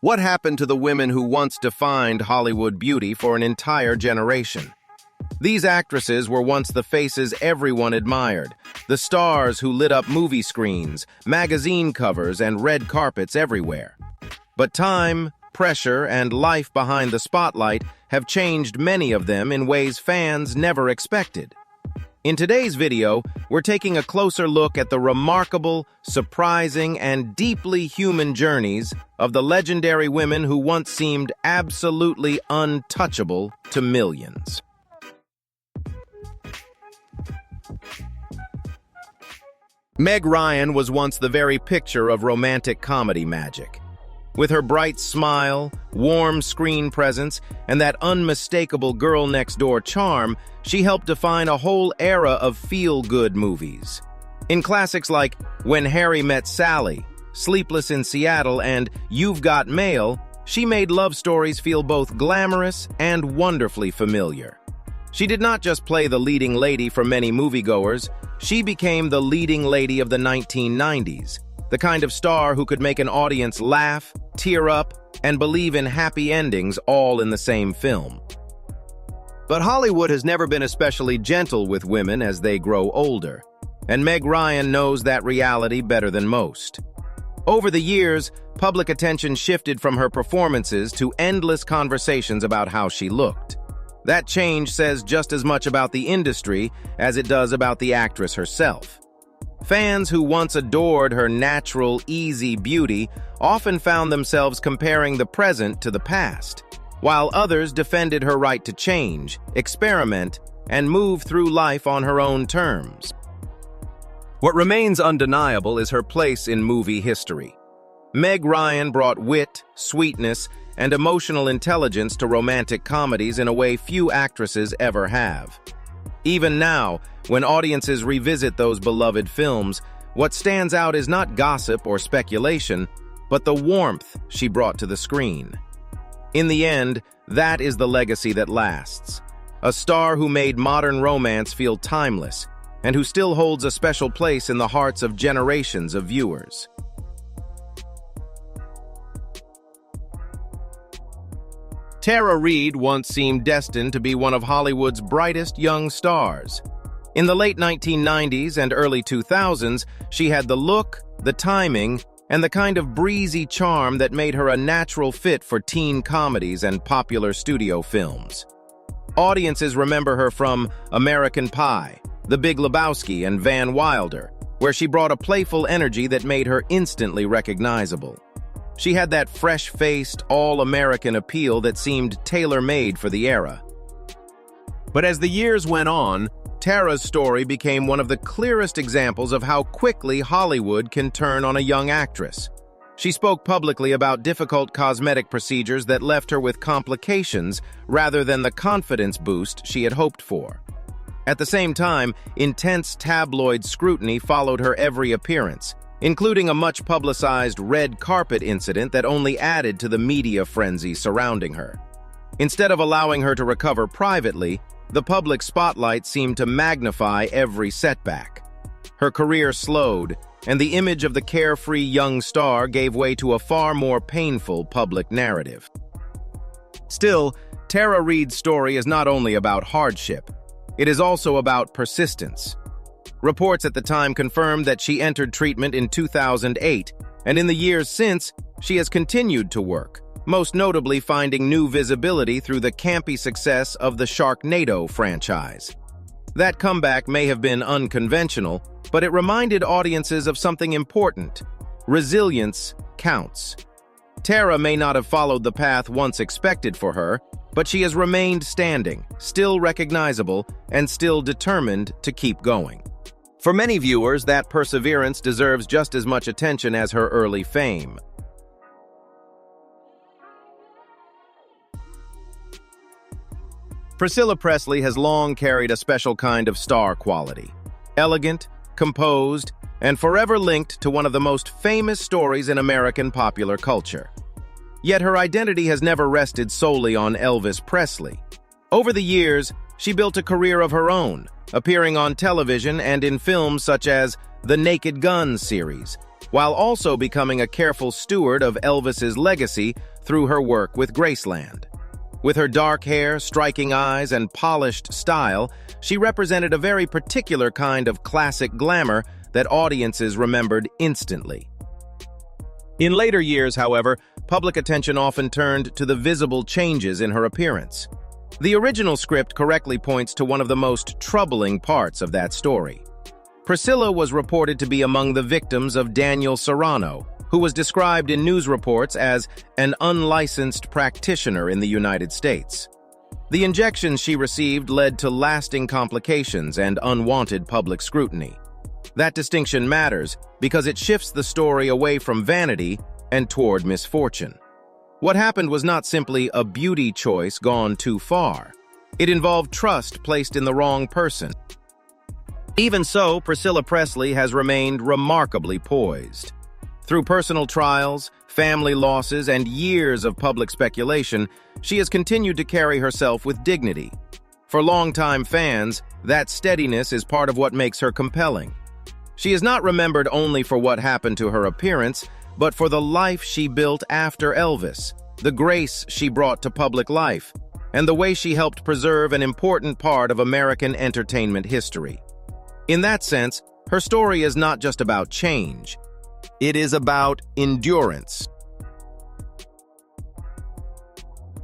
What happened to the women who once defined Hollywood beauty for an entire generation? These actresses were once the faces everyone admired, the stars who lit up movie screens, magazine covers, and red carpets everywhere. But time, pressure, and life behind the spotlight have changed many of them in ways fans never expected. In today's video, we're taking a closer look at the remarkable, surprising, and deeply human journeys of the legendary women who once seemed absolutely untouchable to millions. Meg Ryan was once the very picture of romantic comedy magic. With her bright smile, warm screen presence, and that unmistakable girl-next-door charm, she helped define a whole era of feel-good movies. In classics like When Harry Met Sally, Sleepless in Seattle, and You've Got Mail, she made love stories feel both glamorous and wonderfully familiar. She did not just play the leading lady for many moviegoers, she became the leading lady of the 1990s, the kind of star who could make an audience laugh, tear up, and believe in happy endings all in the same film. But Hollywood has never been especially gentle with women as they grow older, and Meg Ryan knows that reality better than most. Over the years, public attention shifted from her performances to endless conversations about how she looked. That change says just as much about the industry as it does about the actress herself. Fans who once adored her natural, easy beauty often found themselves comparing the present to the past, while others defended her right to change, experiment, and move through life on her own terms. What remains undeniable is her place in movie history. Meg Ryan brought wit, sweetness, and emotional intelligence to romantic comedies in a way few actresses ever have. Even now, when audiences revisit those beloved films, what stands out is not gossip or speculation, but the warmth she brought to the screen. In the end, that is the legacy that lasts. A star who made modern romance feel timeless, and who still holds a special place in the hearts of generations of viewers. Reid once seemed destined to be one of Hollywood's brightest young stars. In the late 1990s and early 2000s, she had the look, the timing, and the kind of breezy charm that made her a natural fit for teen comedies and popular studio films. Audiences remember her from American Pie, The Big Lebowski, and Van Wilder, where she brought a playful energy that made her instantly recognizable. She had that fresh-faced, all-American appeal that seemed tailor-made for the era. But as the years went on, Tara's story became one of the clearest examples of how quickly Hollywood can turn on a young actress. She spoke publicly about difficult cosmetic procedures that left her with complications rather than the confidence boost she had hoped for. At the same time, intense tabloid scrutiny followed her every appearance, including a much-publicized red carpet incident that only added to the media frenzy surrounding her. Instead of allowing her to recover privately, the public spotlight seemed to magnify every setback. Her career slowed, and the image of the carefree young star gave way to a far more painful public narrative. Still, Reid's story is not only about hardship, it is also about persistence. Reports at the time confirmed that she entered treatment in 2008, and in the years since, she has continued to work, most notably finding new visibility through the campy success of the Sharknado franchise. That comeback may have been unconventional, but it reminded audiences of something important: resilience counts. Tara may not have followed the path once expected for her, but she has remained standing, still recognizable, and still determined to keep going. For many viewers, that perseverance deserves just as much attention as her early fame. Priscilla Presley has long carried a special kind of star quality. Elegant, composed, and forever linked to one of the most famous stories in American popular culture. Yet her identity has never rested solely on Elvis Presley. Over the years, she built a career of her own, appearing on television and in films such as the Naked Gun series, while also becoming a careful steward of Elvis's legacy through her work with Graceland. With her dark hair, striking eyes, and polished style, she represented a very particular kind of classic glamour that audiences remembered instantly. In later years, however, public attention often turned to the visible changes in her appearance. The original script correctly points to one of the most troubling parts of that story. Priscilla was reported to be among the victims of Daniel Serrano, who was described in news reports as an unlicensed practitioner in the United States. The injections she received led to lasting complications and unwanted public scrutiny. That distinction matters because it shifts the story away from vanity and toward misfortune. What happened was not simply a beauty choice gone too far. It involved trust placed in the wrong person. Even so, Priscilla Presley has remained remarkably poised. Through personal trials, family losses, and years of public speculation, she has continued to carry herself with dignity. For longtime fans, that steadiness is part of what makes her compelling. She is not remembered only for what happened to her appearance, but for the life she built after Elvis, the grace she brought to public life, and the way she helped preserve an important part of American entertainment history. In that sense, her story is not just about change. It is about endurance.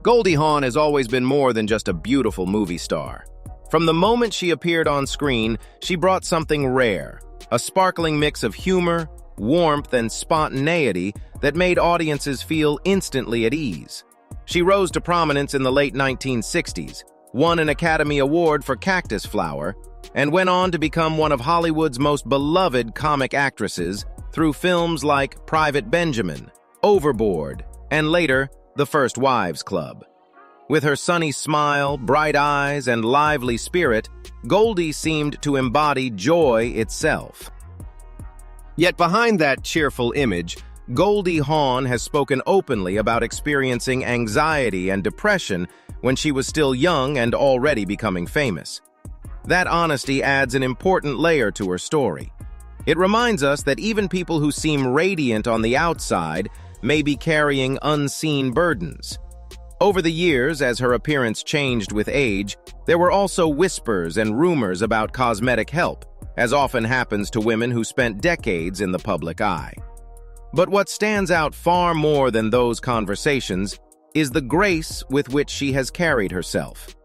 Goldie Hawn has always been more than just a beautiful movie star. From the moment she appeared on screen, she brought something rare, a sparkling mix of humor, warmth, and spontaneity that made audiences feel instantly at ease. She rose to prominence in the late 1960s, won an Academy Award for Cactus Flower, and went on to become one of Hollywood's most beloved comic actresses through films like Private Benjamin, Overboard, and later, The First Wives Club. With her sunny smile, bright eyes, and lively spirit, Goldie seemed to embody joy itself. Yet behind that cheerful image, Goldie Hawn has spoken openly about experiencing anxiety and depression when she was still young and already becoming famous. That honesty adds an important layer to her story. It reminds us that even people who seem radiant on the outside may be carrying unseen burdens. Over the years, as her appearance changed with age, there were also whispers and rumors about cosmetic help, as often happens to women who spent decades in the public eye. But what stands out far more than those conversations is the grace with which she has carried herself.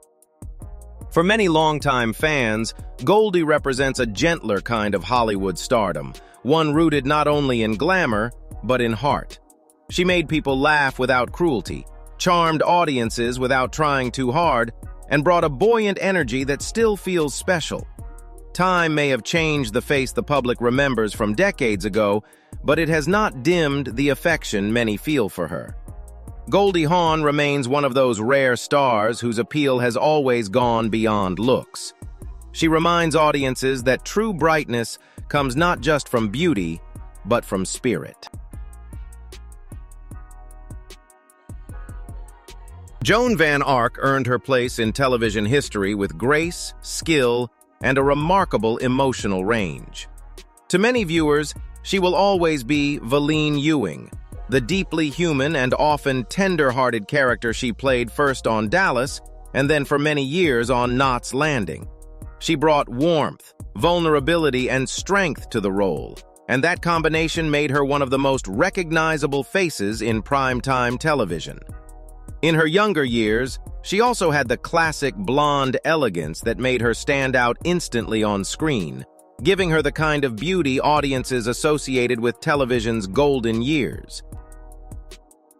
For many longtime fans, Goldie represents a gentler kind of Hollywood stardom, one rooted not only in glamour, but in heart. She made people laugh without cruelty, charmed audiences without trying too hard, and brought a buoyant energy that still feels special. Time may have changed the face the public remembers from decades ago, but it has not dimmed the affection many feel for her. Goldie Hawn remains one of those rare stars whose appeal has always gone beyond looks. She reminds audiences that true brightness comes not just from beauty, but from spirit. Joan Van Ark earned her place in television history with grace, skill, and a remarkable emotional range. To many viewers, she will always be Valene Ewing, the deeply human and often tender-hearted character she played first on Dallas and then for many years on Knots Landing. She brought warmth, vulnerability, and strength to the role, and that combination made her one of the most recognizable faces in primetime television. In her younger years, she also had the classic blonde elegance that made her stand out instantly on screen, giving her the kind of beauty audiences associated with television's golden years.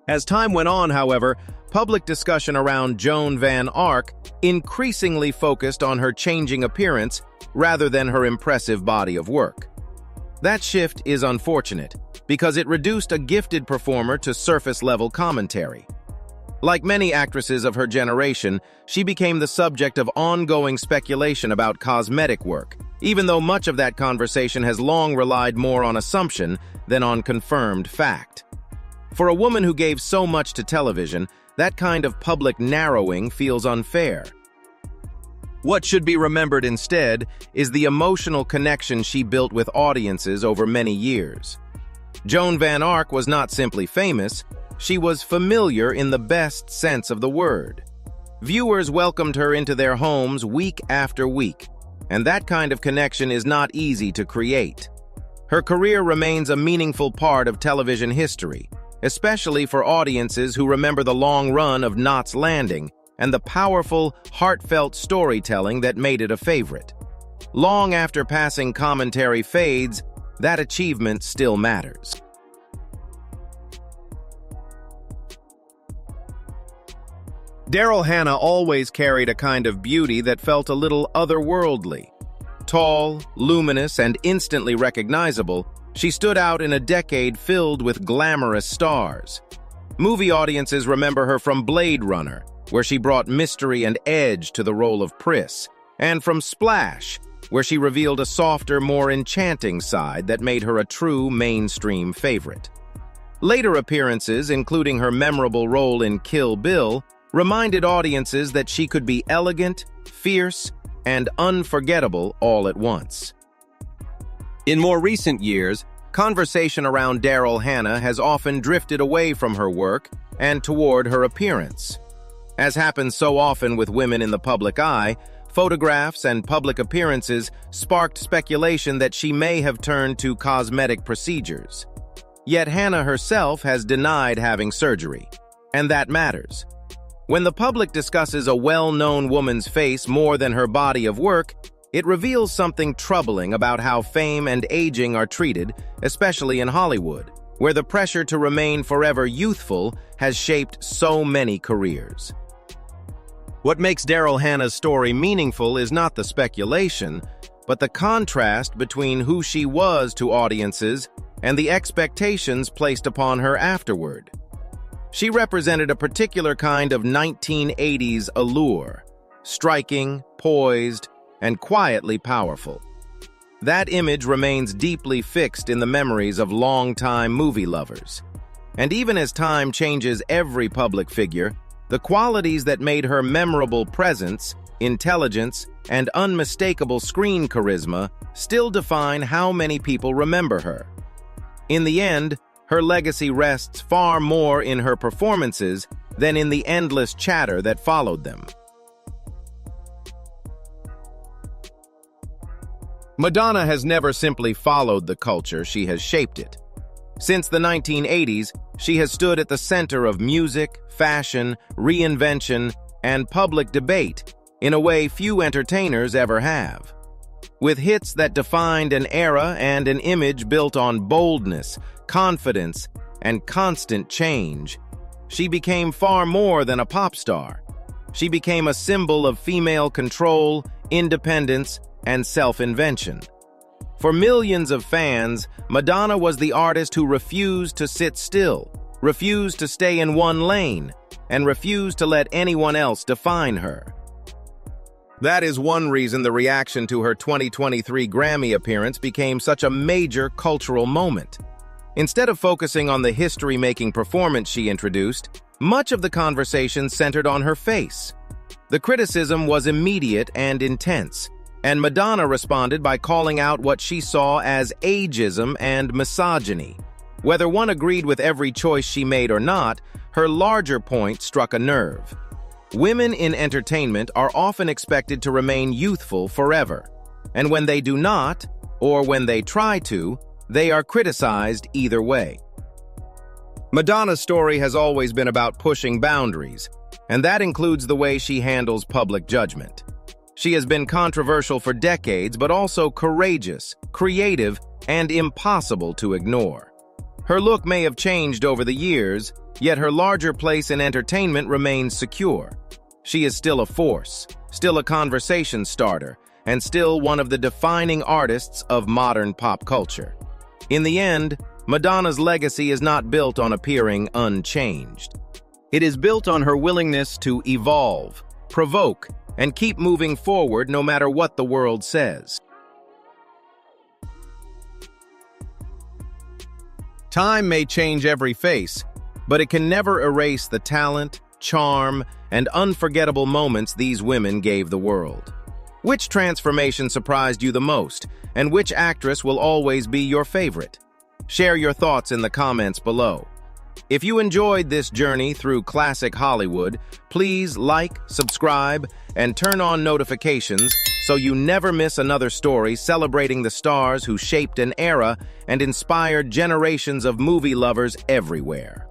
As time went on, however, public discussion around Joan Van Ark increasingly focused on her changing appearance rather than her impressive body of work. That shift is unfortunate because it reduced a gifted performer to surface-level commentary. Like many actresses of her generation, she became the subject of ongoing speculation about cosmetic work, even though much of that conversation has long relied more on assumption than on confirmed fact. For a woman who gave so much to television, that kind of public narrowing feels unfair. What should be remembered instead is the emotional connection she built with audiences over many years. Joan Van Ark was not simply famous, she was familiar in the best sense of the word. Viewers welcomed her into their homes week after week, and that kind of connection is not easy to create. Her career remains a meaningful part of television history, especially for audiences who remember the long run of Knots Landing and the powerful, heartfelt storytelling that made it a favorite. Long after passing commentary fades, that achievement still matters. Daryl Hannah always carried a kind of beauty that felt a little otherworldly. Tall, luminous, and instantly recognizable, she stood out in a decade filled with glamorous stars. Movie audiences remember her from Blade Runner, where she brought mystery and edge to the role of Pris, and from Splash, where she revealed a softer, more enchanting side that made her a true mainstream favorite. Later appearances, including her memorable role in Kill Bill, reminded audiences that she could be elegant, fierce, and unforgettable all at once. In more recent years, conversation around Daryl Hannah has often drifted away from her work and toward her appearance. As happens so often with women in the public eye, photographs and public appearances sparked speculation that she may have turned to cosmetic procedures. Yet Hannah herself has denied having surgery, and that matters. When the public discusses a well-known woman's face more than her body of work, it reveals something troubling about how fame and aging are treated, especially in Hollywood, where the pressure to remain forever youthful has shaped so many careers. What makes Daryl Hannah's story meaningful is not the speculation, but the contrast between who she was to audiences and the expectations placed upon her afterward. She represented a particular kind of 1980s allure, striking, poised, and quietly powerful. That image remains deeply fixed in the memories of longtime movie lovers. And even as time changes every public figure, the qualities that made her memorable presence, intelligence, and unmistakable screen charisma still define how many people remember her. In the end, her legacy rests far more in her performances than in the endless chatter that followed them. Madonna has never simply followed the culture, she has shaped it. Since the 1980s, she has stood at the center of music, fashion, reinvention, and public debate in a way few entertainers ever have. With hits that defined an era and an image built on boldness, confidence, and constant change, she became far more than a pop star. She became a symbol of female control, independence, and self-invention. For millions of fans, Madonna was the artist who refused to sit still, refused to stay in one lane, and refused to let anyone else define her. That is one reason the reaction to her 2023 Grammy appearance became such a major cultural moment. Instead of focusing on the history-making performance she introduced, much of the conversation centered on her face. The criticism was immediate and intense, and Madonna responded by calling out what she saw as ageism and misogyny. Whether one agreed with every choice she made or not, her larger point struck a nerve. Women in entertainment are often expected to remain youthful forever, and when they do not, or when they try to, they are criticized either way. Madonna's story has always been about pushing boundaries, and that includes the way she handles public judgment. She has been controversial for decades, but also courageous, creative, and impossible to ignore. Her look may have changed over the years, yet her larger place in entertainment remains secure. She is still a force, still a conversation starter, and still one of the defining artists of modern pop culture. In the end, Madonna's legacy is not built on appearing unchanged. It is built on her willingness to evolve, provoke, and keep moving forward no matter what the world says. Time may change every face, but it can never erase the talent, charm, and unforgettable moments these women gave the world. Which transformation surprised you the most, and which actress will always be your favorite? Share your thoughts in the comments below. If you enjoyed this journey through classic Hollywood, please like, subscribe, and turn on notifications so you never miss another story celebrating the stars who shaped an era and inspired generations of movie lovers everywhere.